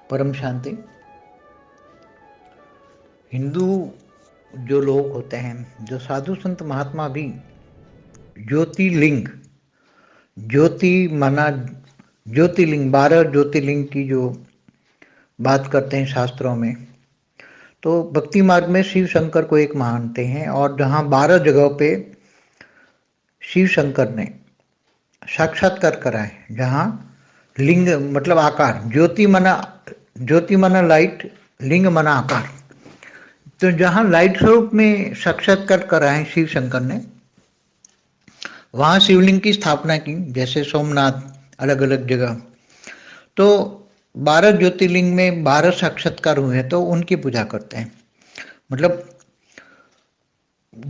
परम शांति। हिंदू जो लोग होते हैं, जो साधु संत महात्मा भी ज्योतिर्लिंग, ज्योति माना ज्योतिर्लिंग, 12 ज्योतिर्लिंग की जो बात करते हैं शास्त्रों में, तो भक्ति मार्ग में शिव शंकर को एक मानते हैं। और जहाँ 12 जगहों पे शिव शंकर ने साक्षात्कार कराए, जहाँ लिंग मतलब आकार, ज्योति मना लाइट, लिंग मना आकार, तो जहाँ लाइट स्वरूप में साक्षात्कार कराए शिव शंकर ने, वहाँ शिवलिंग की स्थापना की, जैसे सोमनाथ, अलग अलग जगह। तो 12 ज्योतिर्लिंग में 12 साक्षात्कार हुए हैं, तो उनकी पूजा करते हैं। मतलब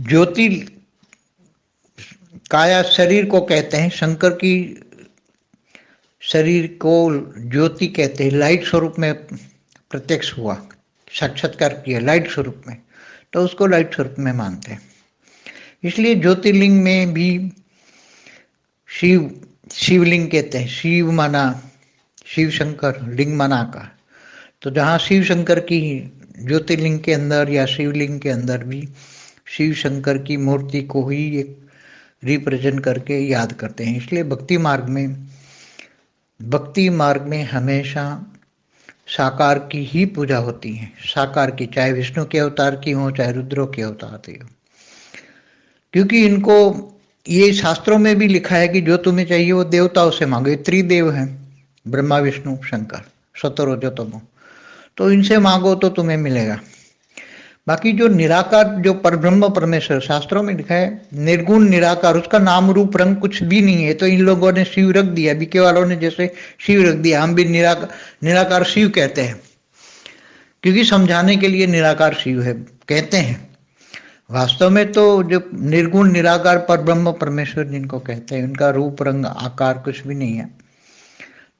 ज्योति काया शरीर को कहते हैं, शंकर की शरीर को ज्योति कहते हैं, लाइट स्वरूप में प्रत्यक्ष हुआ, साक्षात्कार किया लाइट स्वरूप में, तो उसको लाइट स्वरूप में मानते हैं। इसलिए ज्योतिर्लिंग में भी शिवलिंग कहते हैं। शिव माना शिव शंकर, लिंग माना आकार। तो जहाँ शिव शंकर की ज्योतिर्लिंग के अंदर या शिवलिंग के अंदर भी शिव शंकर की मूर्ति को ही एक रिप्रेजेंट करके याद करते हैं। इसलिए भक्ति मार्ग में हमेशा साकार की ही पूजा होती है, साकार की, चाहे विष्णु के अवतार की हो, चाहे रुद्रों के अवतार की हो। क्योंकि इनको ये शास्त्रों में भी लिखा है कि जो तुम्हें चाहिए वो देवताओं से मांगो। ये त्रिदेव हैं, ब्रह्मा विष्णु शंकर, सतरो जतमो, तो इनसे मांगो तो तुम्हें मिलेगा। बाकी जो निराकार, जो परब्रह्म परमेश्वर, शास्त्रों में लिखा है निर्गुण निराकार, उसका नाम रूप रंग कुछ भी नहीं है, तो इन लोगों ने शिव रख दिया, बीके वालों ने जैसे शिव रख दिया। हम भी निराकार शिव कहते हैं, क्योंकि समझाने के लिए निराकार शिव है कहते हैं। वास्तव में तो जो निर्गुण निराकार पर ब्रह्म परमेश्वर जिनको कहते हैं, उनका रूप रंग आकार कुछ भी नहीं है।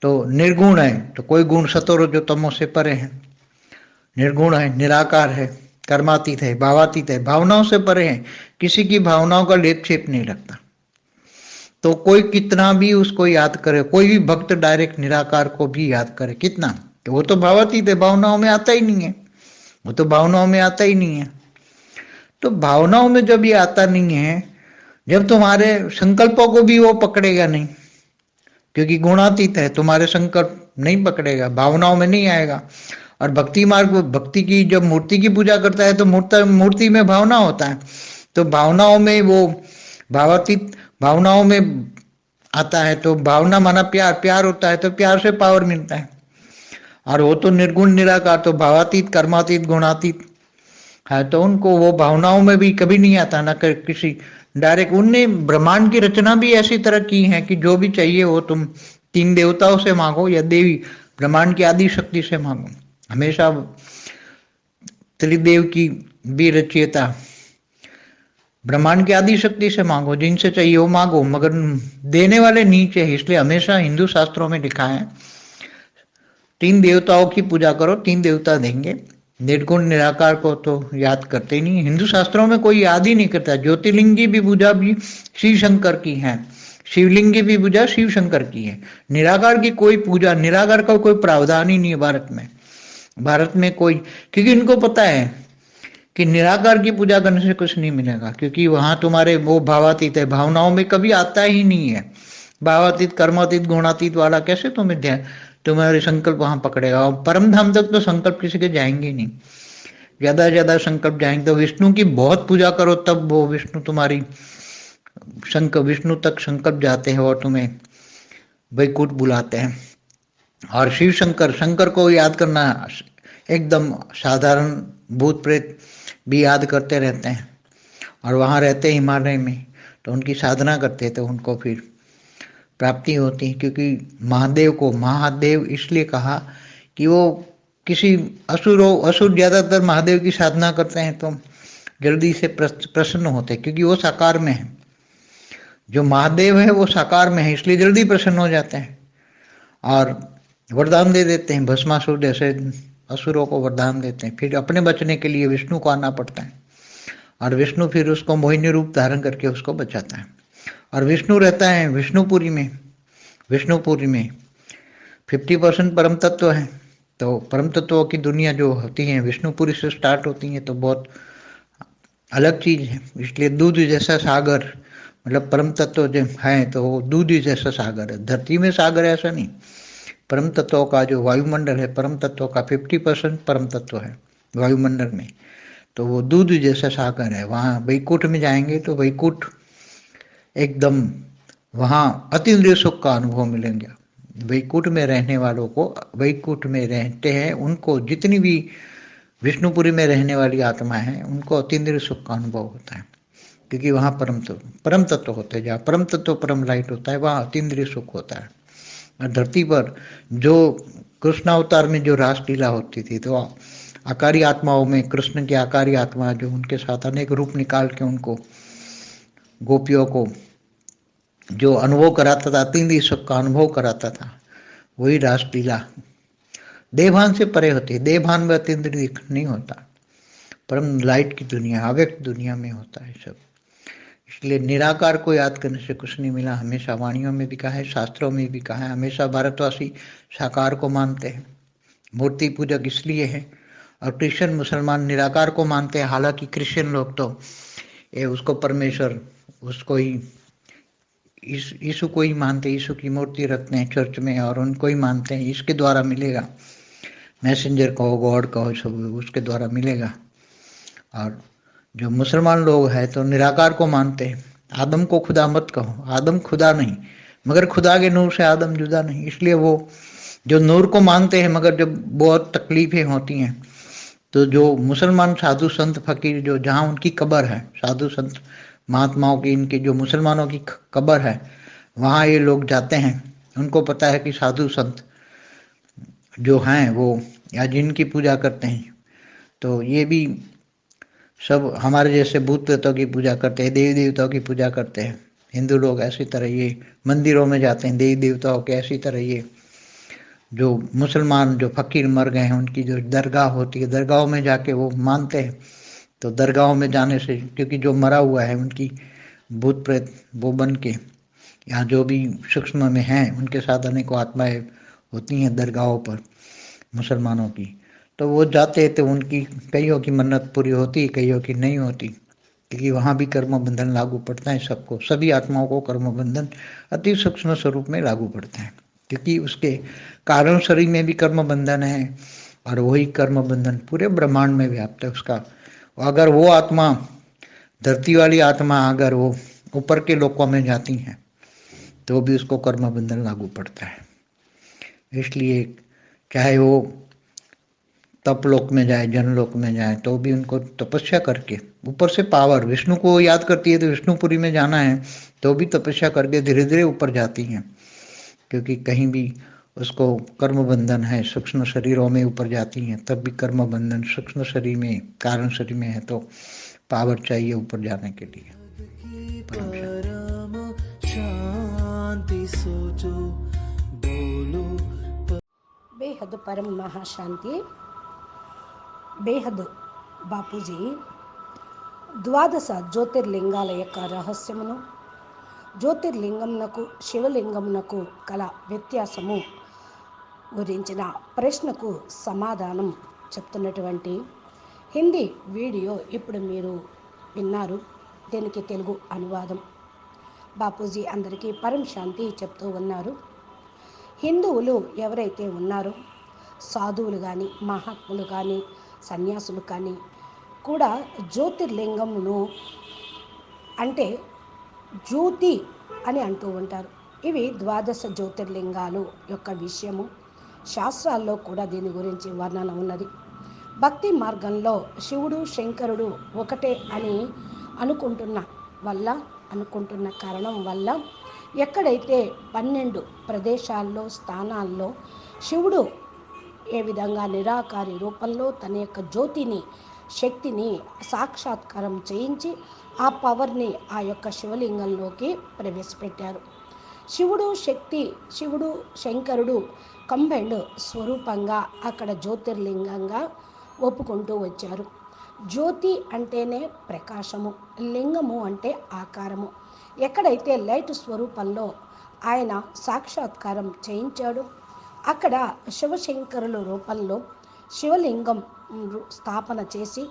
तो निर्गुण है, तो कोई गुण सतोर जो तमो से परे है। निर्गुण है, निराकार है, कर्मातीत है, भावातीत है, भावनाओं से परे है, किसी की भावनाओं का लेप छेप नहीं लगता। तो कोई कितना भी उसको याद करे, कोई भी भक्त डायरेक्ट निराकार को भी याद करे कितना, तो वो तो भावातीत है, भावनाओं में आता ही नहीं है, वो तो भावनाओं में आता ही नहीं है। तो भावनाओं में जब ये आता नहीं है, जब तुम्हारे संकल्पों को भी वो पकड़ेगा नहीं, क्योंकि गुणातीत है, तुम्हारे संकल्प नहीं पकड़ेगा, भावनाओं में नहीं आएगा। और भक्ति मार्ग, भक्ति की जब मूर्ति की पूजा करता है तो मूर्ति में भावना होता है, तो भावनाओं में वो भावातीत, भावनाओं में आता है। तो भावना माना प्यार, प्यार होता है तो प्यार से पावर मिलता है। और वो तो निर्गुण निराकार, तो भावातीत, कर्मातीत, गुणातीत है, तो उनको वो भावनाओं में भी कभी नहीं आता, ना किसी डायरेक्ट। उनने ब्रह्मांड की रचना भी ऐसी तरह की है कि जो भी चाहिए वो तुम 3 देवताओं से मांगो या देवी ब्रह्मांड की आदि शक्ति से मांगो। हमेशा त्रिदेव की भी रचयिता ब्रह्मांड की आदि शक्ति से मांगो, जिनसे चाहिए वो मांगो, मगर देने वाले नीचे है। इसलिए हमेशा हिंदू शास्त्रों में लिखा है 3 देवताओं की पूजा करो, 3 देवता देंगे। निर्गुण निराकार को तो याद करते ही नहीं, हिंदू शास्त्रों में कोई याद ही नहीं करता। ज्योतिर्लिंग की भी पूजा भी शिव शंकर की है, शिवलिंग की भी पूजा शिव शंकर की है। निराकार की कोई पूजा, निराकार का कोई प्रावधान ही नहीं है भारत में कोई, क्योंकि इनको पता है कि निराकार की पूजा करने से कुछ नहीं मिलेगा, क्योंकि वहां तुम्हारे वो भावातीत है, भावनाओं में कभी आता ही नहीं है। भावातीत, कर्मातीत, गुणातीत वाला कैसे तुम्हारे संकल्प वहां पकड़ेगा। और परम धाम तक तो संकल्प किसी के जाएंगे नहीं, ज्यादा से ज्यादा संकल्प जाएंगे तो विष्णु की बहुत पूजा करो, तब वो विष्णु तुम्हारी विष्णु तक संकल्प जाते हैं और तुम्हें वैकुंठ बुलाते हैं। और शिव शंकर, शंकर को याद करना एकदम साधारण, भूत प्रेत भी याद करते रहते हैं, और वहाँ रहते हिमालय में, तो उनकी साधना करते तो उनको फिर प्राप्ति होती। क्योंकि महादेव को महादेव इसलिए कहा कि वो किसी असुर ज्यादातर महादेव की साधना करते हैं तो जल्दी से प्रसन्न होते हैं, क्योंकि वो साकार में है। जो महादेव है वो साकार में है, इसलिए जल्दी प्रसन्न हो जाते हैं और वरदान दे देते हैं। भस्मासुर जैसे असुरों को वरदान देते हैं, फिर अपने बचने के लिए विष्णु को आना पड़ता है, और विष्णु फिर उसको मोहिनी रूप धारण करके उसको बचाता है। और विष्णु रहता है विष्णुपुरी में 50% परम तत्व है, तो परम तत्वों की दुनिया जो होती है विष्णुपुरी से स्टार्ट होती है, तो बहुत अलग चीज है। इसलिए दूध जैसा सागर, मतलब परम तत्व जो है तो वो दूध ही जैसा सागर है। धरती में सागर है ऐसा नहीं, परम तत्वों का जो वायुमंडल है, परम तत्वों का 50% परम तत्व है वायुमंडल में, तो वो दूध जैसा सागर है। वहाँ वैकुंठ में जाएंगे तो वैकुंठ एकदम, वहाँ अतीन्द्रिय सुख का अनुभव मिलेंगे। वैकुंठ में रहने वालों को, वैकुंठ में रहते हैं उनको, जितनी भी विष्णुपुरी में रहने वाली आत्मा है उनको अतीन्द्रिय सुख का अनुभव होता है, क्योंकि वहाँ परम तत्व होते हैं। जहाँ परम तत्व परम लाइट होता है वहाँ अतीन्द्रिय सुख होता है। और धरती पर जो कृष्ण अवतार में जो रासलीला होती थी, तो आकारी आत्माओं में कृष्ण की आकारी आत्मा जो उनके साथ अनेक रूप निकाल के उनको, गोपियों को जो अनुभव कराता था, अतीन्द्रिय सुख का अनुभव कराता था, वही रासलीला देवभान से परे होती है। देवभान में अतीन्द्रिय नहीं होता, परम लाइट की दुनिया, अव्यक्त दुनिया में होता है सब। इसलिए निराकार को याद करने से कुछ नहीं मिला। हमेशा वाणियों में भी कहा है, शास्त्रों में भी कहा है। हमेशा भारतवासी साकार को मानते हैं, मूर्ति पूजक इसलिए है। और क्रिश्चियन मुसलमान निराकार को मानते हैं। हालांकि क्रिश्चियन लोग तो ये उसको परमेश्वर, उसको ही, यीशु को ही मानते, यीशु की मूर्ति रखते हैं चर्च में और उनको ही मानते हैं, इसके द्वारा मिलेगा, मैसेंजर कहो, गॉड कहो, सब उसके द्वारा मिलेगा। और जो मुसलमान लोग हैं तो निराकार को मानते हैं। आदम को खुदा मत कहो, आदम खुदा नहीं, मगर खुदा के नूर से आदम जुदा नहीं। इसलिए वो जो नूर को मानते हैं, मगर जब बहुत तकलीफें होती हैं तो जो मुसलमान साधु संत फकीर, जो जहाँ उनकी कब्र है, साधु संत महात्माओं की, इनकी जो मुसलमानों की कब्र है, वहाँ ये लोग जाते हैं। उनको पता है कि साधु संत जो हैं वो, या जिनकी पूजा करते हैं, तो ये भी सब हमारे जैसे भूत प्रेतों की पूजा करते हैं, देवी देवताओं की पूजा करते हैं। हिंदू लोग ऐसी तरह ये मंदिरों में जाते हैं देवी देवताओं के, ऐसी तरह ये जो मुसलमान जो फकीर मर गए हैं उनकी जो दरगाह होती है, दरगाहों में जाके वो मानते हैं। तो दरगाहों में जाने से, क्योंकि जो मरा हुआ है उनकी भूत प्रेत वो बन के, या जो भी सूक्ष्म में हैं उनके साथ अनेकों आत्माएं होती हैं दरगाहों पर मुसलमानों की, तो वो जाते तो उनकी कईयों की मन्नत पूरी होती, कईयों की नहीं होती, क्योंकि वहाँ भी कर्म बंधन लागू पड़ता है सबको, सभी आत्माओं को कर्म बंधन अति सूक्ष्म स्वरूप में लागू पड़ता है, क्योंकि उसके कारण शरीर में भी कर्म बंधन है और वही कर्म बंधन पूरे ब्रह्मांड में व्याप्त है उसका। अगर वो आत्मा, धरती वाली आत्मा अगर वो ऊपर के लोकों में जाती हैं तो भी उसको कर्म बंधन लागू पड़ता है। इसलिए चाहे वो तपलोक में जाए, जनलोक में जाए, तो भी उनको तपस्या करके, ऊपर से पावर, विष्णु को याद करती है तो विष्णुपुरी में जाना है, तो भी तपस्या करके धीरे धीरे ऊपर जाती हैं, क्योंकि कहीं भी उसको कर्म बंधन है, सूक्ष्म शरीरों में ऊपर जाती हैं तब भी कर्म बंधन सूक्ष्म शरीर में, कारण शरीर में है, तो पावर चाहिए ऊपर जाने के लिए। परम शांति सोचो बोलो। बेहद परम महाशांति బేహద్ బాపూజీ ద్వాదశ జ్యోతిర్లింగాల యొక్క రహస్యమును, జ్యోతిర్లింగమునకు శివలింగమునకు కల వ్యత్యాసము గురించిన ప్రశ్నకు సమాధానం చెప్తున్నటువంటి హిందీ వీడియో ఇప్పుడు మీరు విన్నారు. దీనికి తెలుగు అనువాదం. బాపూజీ అందరికీ పరం శాంతి చెప్తూ ఉన్నారు. హిందువులు ఎవరైతే ఉన్నారో, సాధువులు కానీ, మహాత్ములు కానీ, సన్యాసులు కానీ కూడా జ్యోతిర్లింగమును అంటే జ్యోతి అని అంటూ ఉంటారు. ఇవి ద్వాదశ జ్యోతిర్లింగాలు యొక్క విషయము. శాస్త్రాల్లో కూడా దీని గురించి వర్ణన ఉన్నది. భక్తి మార్గంలో శివుడు శంకరుడు ఒకటే అని అనుకుంటున్న కారణం వల్ల ఎక్కడైతే 12 ప్రదేశాల్లో, స్థానాల్లో శివుడు ఏ విధంగా నిరాకారి రూపంలో తన యొక్క జ్యోతిని, శక్తిని సాక్షాత్కారం చేయించి ఆ పవర్ని ఆ యొక్క శివలింగంలోకి ప్రవేశపెట్టారు. శివుడు శంకరుడు కంబైండ్ స్వరూపంగా అక్కడ జ్యోతిర్లింగంగా ఒప్పుకుంటూ వచ్చారు. జ్యోతి అంటేనే ప్రకాశము, లింగము అంటే ఆకారము. ఎక్కడైతే లైట్ స్వరూపంలో ఆయన సాక్షాత్కారం చేయించాడో అక్కడ శివశంకరుల రూపంలో శివలింగం స్థాపన చేసి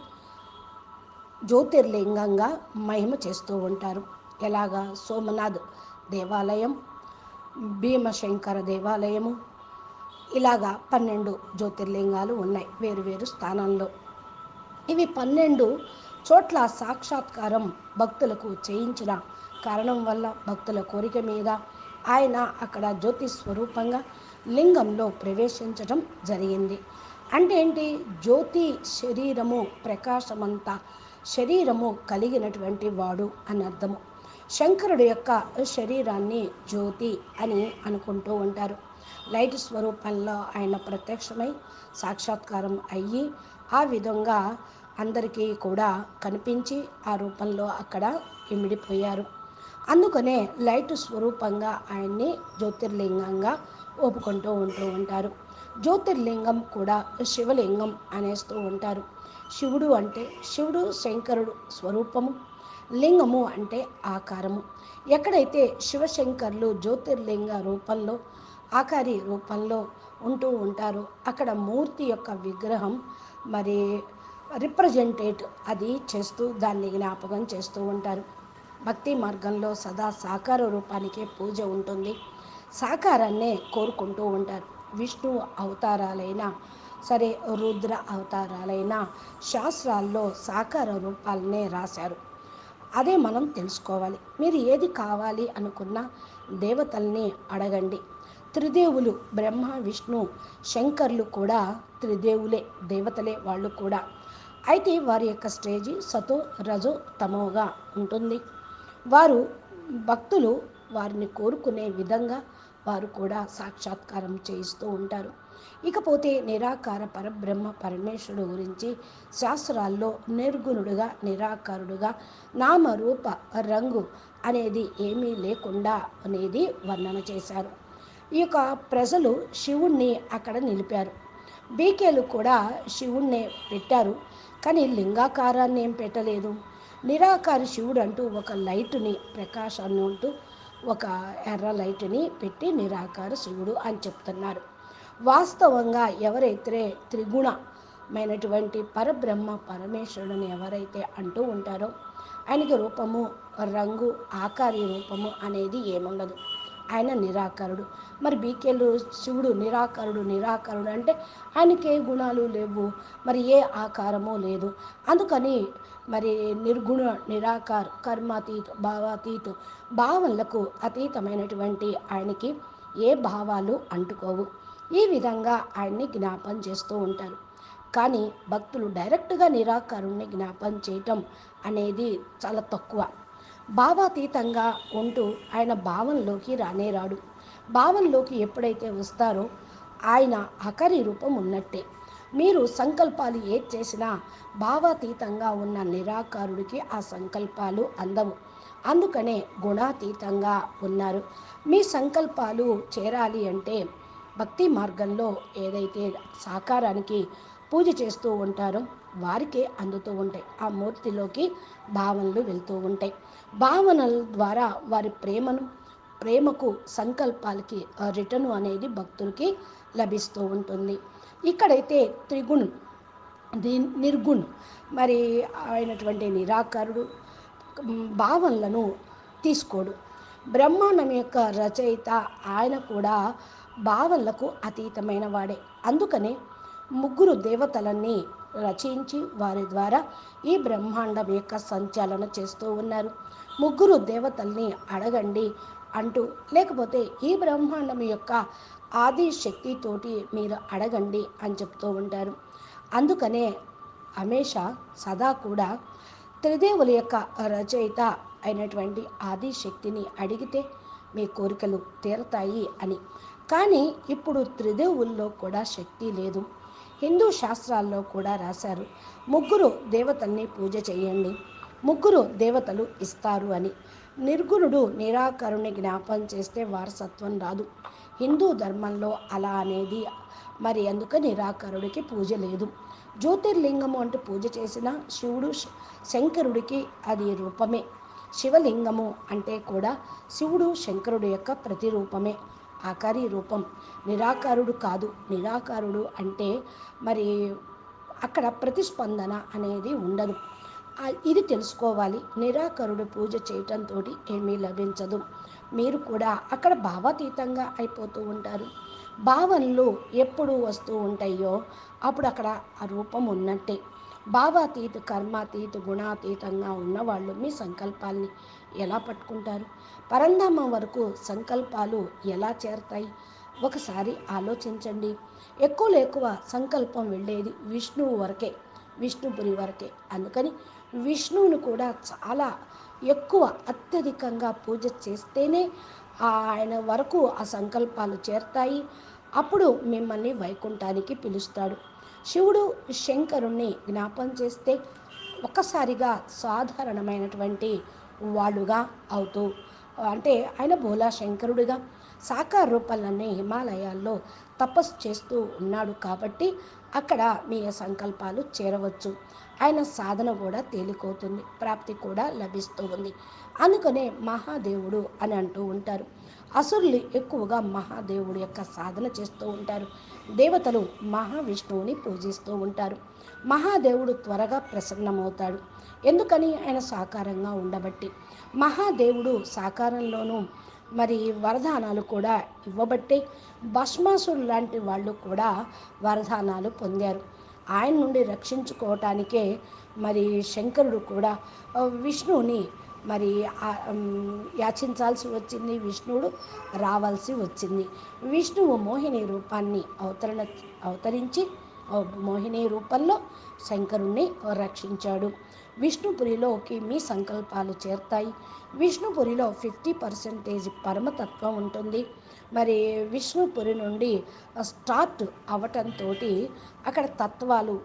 జ్యోతిర్లింగంగా మహిమ చేస్తూ ఉంటారు. ఎలాగా సోమనాథ్ దేవాలయం, భీమశంకర దేవాలయము, ఇలాగా 12 జ్యోతిర్లింగాలు ఉన్నాయి వేరువేరు స్థానంలో. ఇవి 12 చోట్ల సాక్షాత్కారం భక్తులకు చేయించిన కారణం వల్ల భక్తుల కోరిక మీద ఆయన అక్కడ జ్యోతి స్వరూపంగా లింగంలో ప్రవేశించడం జరిగింది. అంటే ఏంటి? జ్యోతి శరీరము, ప్రకాశమంతా శరీరము కలిగినటువంటి వాడు అని అర్థము. శంకరుడు యొక్క శరీరాన్ని జ్యోతి అని అనుకుంటూ ఉంటారు. లైట్ స్వరూపంలో ఆయన ప్రత్యక్షమై సాక్షాత్కారం అయ్యి ఆ విధంగా అందరికీ కూడా కనిపించి ఆ రూపంలో అక్కడ ఇమిడిపోయారు. అందుకనే లైట్ స్వరూపంగా ఆయన్ని జ్యోతిర్లింగంగా ఒప్పుకుంటూ ఉంటారు. జ్యోతిర్లింగం కూడా శివలింగం అనేస్తూ ఉంటారు. శివుడు అంటే శివుడు శంకరుడు స్వరూపము, లింగము అంటే ఆకారము. ఎక్కడైతే శివశంకర్లు జ్యోతిర్లింగ రూపంలో ఆకారి రూపంలో ఉంటూ ఉంటారో అక్కడ మూర్తి యొక్క విగ్రహం మరి రిప్రజెంటేట్ అది చేస్తూ దాన్ని జ్ఞాపకం చేస్తూ ఉంటారు. భక్తి మార్గంలో సదా సాకార రూపానికే పూజ ఉంటుంది. సాకారాన్నే కోరుకుంటూ ఉంటారు. విష్ణు అవతారాలైనా సరే, రుద్ర అవతారాలైనా శాస్త్రాల్లో సాకార రూపాలనే రాశారు. అదే మనం తెలుసుకోవాలి. మీరు ఏది కావాలి అనుకున్నా దేవతల్ని అడగండి. త్రిదేవులు బ్రహ్మ విష్ణు శంకర్లు కూడా త్రిదేవులే, దేవతలే వాళ్ళు కూడా. అయితే వారి యొక్క స్టేజి సతో రజో తమోగా ఉంటుంది. వారు భక్తులు వారిని కోరుకునే విధంగా వారు కూడా సాక్షాత్కారం చేయిస్తూ ఉంటారు. ఇకపోతే నిరాకార పరబ్రహ్మ పరమేశ్వరుడు గురించి శాస్త్రాల్లో నిర్గుణుడుగా, నిరాకారుడుగా, నామరూప రంగు అనేది ఏమీ లేకుండా అనేది వర్ణన చేశారు. ఈ యొక్క ప్రజలు శివుణ్ణి అక్కడ నిలిపారు. బీకేలు కూడా శివుణ్ణే పెట్టారు, కానీ లింగాకారాన్ని ఏం పెట్టలేదు. నిరాకారి శివుడు అంటూ ఒక లైటుని, ప్రకాశాన్ని అంటూ ఒక ఎర్ర లైటుని పెట్టి నిరాకార శివుడు అని చెప్తున్నారు. వాస్తవంగా ఎవరైతే త్రిగుణమైనటువంటి పరబ్రహ్మ పరమేశ్వరుని ఎవరైతే అంటూ ఉంటారో ఆయనకి రూపము, రంగు, ఆకారి రూపము అనేది ఏముండదు. ఆయన నిరాకారుడు. మరి బీకేలు శివుడు నిరాకారుడు అంటే ఆయనకి ఏ గుణాలు లేవు, మరి ఏ ఆకారము లేదు. అందుకని మరి నిర్గుణ, నిరాకార్, కర్మాతీత, భావాతీత, భావనలకు అతీతమైనటువంటి ఆయనకి ఏ భావాలు అంటుకోవు. ఈ విధంగా ఆయన్ని జ్ఞాపం చేస్తూ ఉంటారు. కానీ భక్తులు డైరెక్ట్గా నిరాకారుణ్ణి జ్ఞాపం చేయటం అనేది చాలా తక్కువ. భావాతీతంగా ఉంటూ ఆయన భావంలోకి రాడు. భావంలోకి ఎప్పుడైతే వస్తారో ఆయన ఆకారి రూపం ఉన్నట్టే. మీరు సంకల్పాలు ఏది చేసినా భావాతీతంగా ఉన్న నిరాకారుడికి ఆ సంకల్పాలు అందవు. అందుకనే గుణాతీతంగా ఉన్నారు. మీ సంకల్పాలు చేరాలి అంటే భక్తి మార్గంలో ఏదైతే సాకారానికి పూజ చేస్తూ ఉంటారో వారికే అందుతూ ఉంటాయి. ఆ మూర్తిలోకి భావనలు వెళ్తూ ఉంటాయి. భావనల ద్వారా వారి ప్రేమకు సంకల్పాలకి రిటర్న్ అనేది భక్తులకి లభిస్తూ ఉంటుంది. ఇక్కడైతే త్రిగుణ్ నిర్గుణ్ మరి అయినటువంటి నిరాకారుడు భావనలను తీసుకోడు. బ్రహ్మాండం యొక్క రచయిత ఆయన కూడా భావనలకు అతీతమైన వాడే. అందుకనే ముగ్గురు దేవతలన్నీ రచించి వారి ద్వారా ఈ బ్రహ్మాండం యొక్క సంచాలన చేస్తూ ఉన్నారు. ముగ్గురు దేవతల్ని అడగండి అంటూ, లేకపోతే ఈ బ్రహ్మాండం యొక్క ఆది శక్తితోటి మీరు అడగండి అని చెప్తూ ఉంటారు. అందుకనే హమేషా సదా కూడా త్రిదేవుల యొక్క రచయిత అయినటువంటి ఆది శక్తిని అడిగితే మీ కోరికలు తీరతాయి అని. కానీ ఇప్పుడు త్రిదేవుల్లో కూడా శక్తి లేదు. హిందూ శాస్త్రాల్లో కూడా రాశారు, ముగ్గురు దేవతల్ని పూజ చేయండి, ముగ్గురు దేవతలు ఇస్తారు అని. నిర్గుణుడు నిరాకరుని జ్ఞాపం చేస్తే వారసత్వం రాదు. హిందూ ధర్మంలో అలా అనేది మరి అందుకు నిరాకరుడికి పూజ లేదు. జ్యోతిర్లింగము అంటూ పూజ చేసిన శివుడు శంకరుడికి అది రూపమే. శివలింగము అంటే కూడా శివుడు శంకరుడు యొక్క ప్రతిరూపమే. ఆకారి రూపం, నిరాకారుడు కాదు. నిరాకారుడు అంటే మరి అక్కడ ప్రతిస్పందన అనేది ఉండదు. ఇది తెలుసుకోవాలి. నిరాకరుడు పూజ చేయటంతో ఏమీ లభించదు. మీరు కూడా అక్కడ భావాతీతంగా అయిపోతూ ఉంటారు. భావనలు ఎప్పుడు వస్తూ ఉంటాయో అప్పుడు అక్కడ ఆ రూపం ఉన్నట్టే. భావాతీత, కర్మాతీత, గుణాతీతంగా ఉన్నవాళ్ళు మీ సంకల్పాల్ని ఎలా పట్టుకుంటారు? పరంధామం వరకు సంకల్పాలు ఎలా చేరతాయి? ఒకసారి ఆలోచించండి. ఎక్కువ సంకల్పం వెళ్ళేది విష్ణువు వరకే, విష్ణుపురి వరకే. అందుకని విష్ణువును కూడా చాలా ఎక్కువ అత్యధికంగా పూజ చేస్తేనే ఆయన వరకు ఆ సంకల్పాలు చేరతాయి. అప్పుడు మిమ్మల్ని వైకుంఠానికి పిలుస్తాడు. శివుడు శంకరుణ్ణి జ్ఞాపం చేస్తే ఒక్కసారిగా సాధారణమైనటువంటి వాళ్ళుగా అవుతూ, అంటే ఆయన భోలా శంకరుడిగా సాకార రూపాలన్నీ హిమాలయాల్లో తపస్సు చేస్తూ ఉన్నాడు కాబట్టి అక్కడ మీ సంకల్పాలు చేరవచ్చు. ఆయన సాధన కూడా తేలికవుతుంది, ప్రాప్తి కూడా లభిస్తూ ఉంది. అందుకనే మహాదేవుడు అని అంటూ ఉంటారు. అసురులు ఎక్కువగా మహాదేవుడి యొక్క సాధన చేస్తూ ఉంటారు. దేవతలు మహావిష్ణువుని పూజిస్తూ ఉంటారు. మహాదేవుడు త్వరగా ప్రసన్నమవుతాడు. ఎందుకని? ఆయన సాకారంగా ఉండబట్టి. మహాదేవుడు సాకారంలోనూ మరి వరదానాలు కూడా ఇవ్వబట్టే భస్మాసురు లాంటి వాళ్ళు కూడా వరదానాలు పొందారు. ఆయన నుండి రక్షించుకోవటానికే మరి శంకరుడు కూడా విష్ణువుని మరి యాచించాల్సి వచ్చింది. విష్ణువుడు రావాల్సి వచ్చింది. విష్ణువు మోహిని రూపాన్ని అవతరించి మోహిని రూపంలో శంకరుణ్ణి రక్షించాడు. విష్ణుపురిలోకి మీ సంకల్పాలు చేరుతాయి. విష్ణుపురిలో 50% పరమతత్వం ఉంటుంది. మరి విష్ణుపురి నుండి స్టార్ట్ అవటంతో అక్కడ తత్వాలు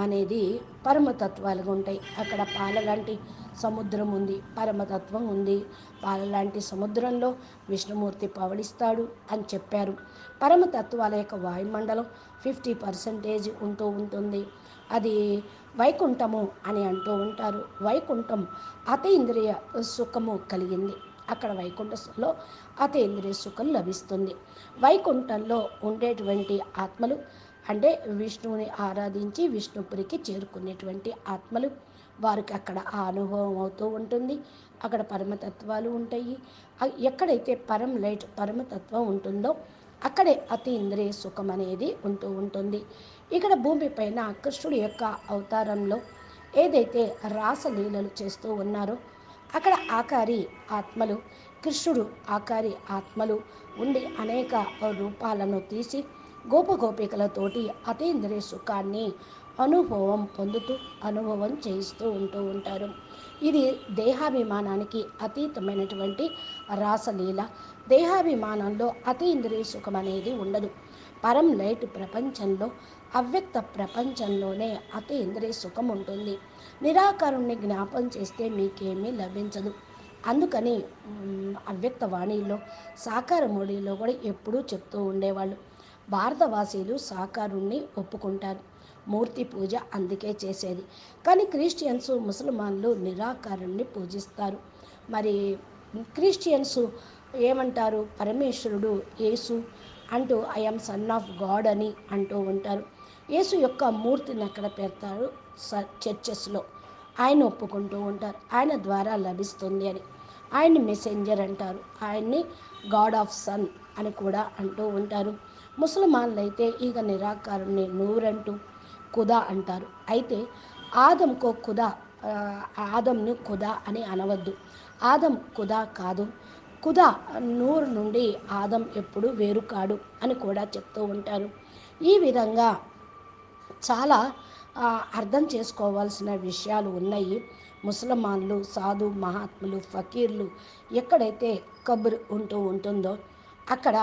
అనేది పరమతత్వాలుగా ఉంటాయి. అక్కడ పాలలాంటి సముద్రం ఉంది, పరమతత్వం ఉంది. పాలలాంటి సముద్రంలో విష్ణుమూర్తి పవడిస్తాడు అని చెప్పారు. పరమతత్వాల యొక్క వాయుమండలం 50% ఉంటూ ఉంటుంది. అది వైకుంఠము అని అంటూ ఉంటారు. వైకుంఠం అతీంద్రియ సుఖము కలిగింది. అక్కడ వైకుంఠంలో అతీంద్రియ సుఖం లభిస్తుంది. వైకుంఠంలో ఉండేటువంటి ఆత్మలు అంటే విష్ణువుని ఆరాధించి విష్ణుపురికి చేరుకునేటువంటి ఆత్మలు, వారికి అక్కడ ఆ అనుభవం అవుతూ ఉంటుంది. అక్కడ పరమతత్వాలు ఉంటాయి. ఎక్కడైతే పరం లైట్ పరమతత్వం ఉంటుందో అక్కడే అతీంద్రియ సుఖం అనేది ఉంటూ ఉంటుంది. ఇక్కడ భూమిపైన కృష్ణుడి యొక్క అవతారంలో ఏదైతే రాసలీలలు చేస్తూ ఉన్నారో అక్కడ ఆకారి ఆత్మలు, కృష్ణుడు ఆకారి ఆత్మలు ఉండి అనేక రూపాలను తీసి గోపగోపికలతోటి అతీంద్రియ సుఖాన్ని అనుభవం చేయిస్తూ ఉంటారు. ఇది దేహాభిమానానికి అతీతమైనటువంటి రాసలీల. దేహాభిమానంలో అతీంద్రియ సుఖం అనేది ఉండదు. పరం లైట్ ప్రపంచంలో, అవ్యక్త ప్రపంచంలోనే అతీంద్రియ సుఖం ఉంటుంది. నిరాకారుణ్ణి జ్ఞాపం చేస్తే మీకేమీ లభించదు. అందుకని అవ్యక్తవాణిలో సాకార మోడీలో కూడా ఎప్పుడూ చెప్తూ ఉండేవాళ్ళు, భారతవాసీలు సాకారుణ్ణి ఒప్పుకుంటారు, మూర్తి పూజ అందుకే చేసేది. కానీ క్రిస్టియన్స్, ముసల్మాన్లు నిరాకారుణ్ణి పూజిస్తారు. మరి క్రిస్టియన్స్ ఏమంటారు? పరమేశ్వరుడు యేసు అంటూ ఐఎమ్ సన్ ఆఫ్ గాడ్ అని అంటూ ఉంటారు. యేసు యొక్క మూర్తిని అక్కడ పెడతారు చర్చెస్లో. ఆయన ఒప్పుకుంటూ ఉంటారు, ఆయన ద్వారా లభిస్తుంది అని. ఆయన్ని మెసెంజర్ అంటారు, ఆయన్ని గాడ్ ఆఫ్ సన్ అని కూడా అంటూ ఉంటారు. ముసల్మాన్లు అయితే ఇక నిరాకారుణ్ణి నూరంటూ ఖుదా అంటారు. అయితే ఆదంకో ఖుదా, ఆదంను ఖుదా అని అనవద్దు. ఆదం ఖుదా కాదు. ఖుదా నూరు నుండి ఆదం ఎప్పుడు వేరు కాడు అని కూడా చెప్తూ ఉంటారు. ఈ విధంగా చాలా అర్థం చేసుకోవాల్సిన విషయాలు ఉన్నాయి. ముసల్మాన్లు, సాధు మహాత్ములు, ఫకీర్లు ఎక్కడైతే కబ్ర్ ఉంటుందో అక్కడ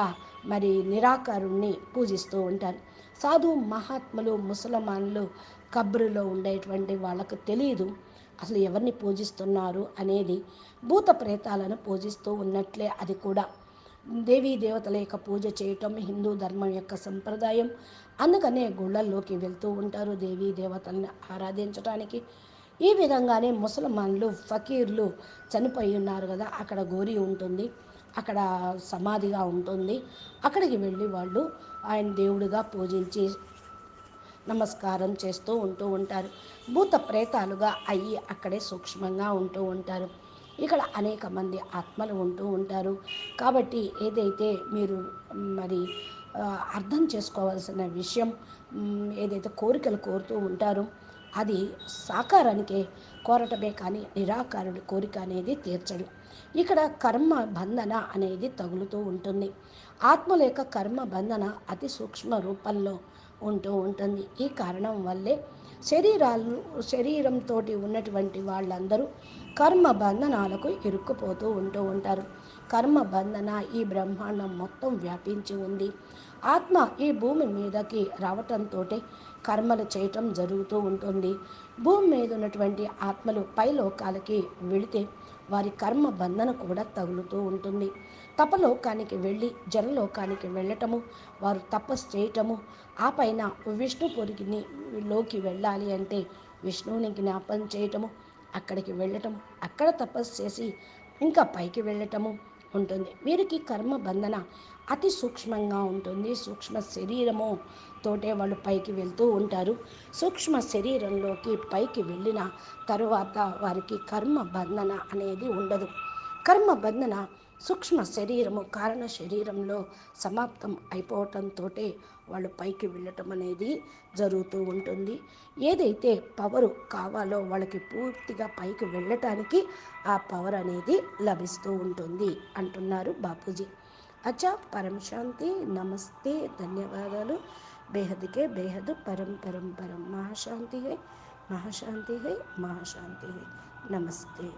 మరి నిరాకారుణ్ణి పూజిస్తూ ఉంటారు. సాధు మహాత్ములు, ముసల్మాన్లు కబ్రులో ఉండేటువంటి వాళ్ళకు తెలియదు అసలు ఎవరిని పూజిస్తున్నారు అనేది. భూత ప్రేతాలను పూజిస్తూ ఉన్నట్లే అది కూడా. దేవీ దేవతల యొక్క పూజ చేయటం హిందూ ధర్మం యొక్క సంప్రదాయం. అందుకనే గుళ్ళల్లోకి వెళ్తూ ఉంటారు దేవీ దేవతలను ఆరాధించడానికి. ఈ విధంగానే ముసల్మాన్లు, ఫకీర్లు చనిపోయి ఉన్నారు కదా, అక్కడ గోరీ ఉంటుంది, అక్కడ సమాధిగా ఉంటుంది. అక్కడికి వెళ్ళి వాళ్ళు ఆయన దేవుడిగా పూజించి నమస్కారం చేస్తూ ఉంటారు. భూత ప్రేతాలుగా అయ్యి అక్కడే సూక్ష్మంగా ఉంటారు. ఇక్కడ అనేక మంది ఆత్మలు ఉంటారు. కాబట్టి ఏదైతే మీరు మరి అర్థం చేసుకోవాల్సిన విషయం, ఏదైతే కోరికలు కోరుతూ ఉంటారో అది సాకారానికే కోరటమే కానీ నిరాకారుడి కోరిక అనేది తీర్చడు. ఇక్కడ కర్మ బంధన అనేది తగులుతూ ఉంటుంది. ఆత్మల యొక్క కర్మ బంధన అతి సూక్ష్మ రూపంలో ఉంటుంది. ఈ కారణం వల్లే శరీరంతో ఉన్నటువంటి వాళ్ళందరూ కర్మ బంధనాలకు ఇరుక్కుపోతూ ఉంటారు. కర్మ బంధన ఈ బ్రహ్మాండం మొత్తం వ్యాపించి ఉంది. ఆత్మ ఈ భూమి మీదకి రావటంతో కర్మలు చేయటం జరుగుతూ ఉంటుంది. భూమి మీద ఉన్నటువంటి ఆత్మలు పై లోకాలకి వెళితే వారి కర్మ బంధన కూడా తగులుతూ ఉంటుంది. తపలోకానికి వెళ్ళి జనలోకానికి వెళ్ళటము, వారు తపస్సు చేయటము, ఆ పైన విష్ణుపురికి లోకి వెళ్ళాలి అంటే విష్ణువుని జ్ఞాపం చేయటము, అక్కడికి వెళ్ళటము, అక్కడ తపస్సు చేసి ఇంకా పైకి వెళ్ళటము ఉంటుంది. వీరికి కర్మ బంధన అతి సూక్ష్మంగా ఉంటుంది. సూక్ష్మ శరీరము తోటే వాళ్ళు పైకి వెళ్తూ ఉంటారు. సూక్ష్మ శరీరంలోకి పైకి వెళ్ళిన తరువాత వారికి కర్మ బంధన అనేది ఉండదు. కర్మ బంధన సూక్ష్మ శరీరము కారణ శరీరంలో సమాప్తం అయిపోవటంతో వాళ్ళు పైకి వెళ్ళటం అనేది జరుగుతూ ఉంటుంది. ఏదైతే పవరు కావాలో వాళ్ళకి పూర్తిగా పైకి వెళ్ళటానికి ఆ పవర్ అనేది లభిస్తూ ఉంటుంది అంటున్నారు బాపూజీ. అచ్చా, పరం శాంతి, నమస్తే, ధన్యవాదాలు. బేహద్కే బేహద్ పరం పరం పరం. మహాశాంతి హై, మహాశాంతి హై, మహాశాంతి హై. నమస్తే.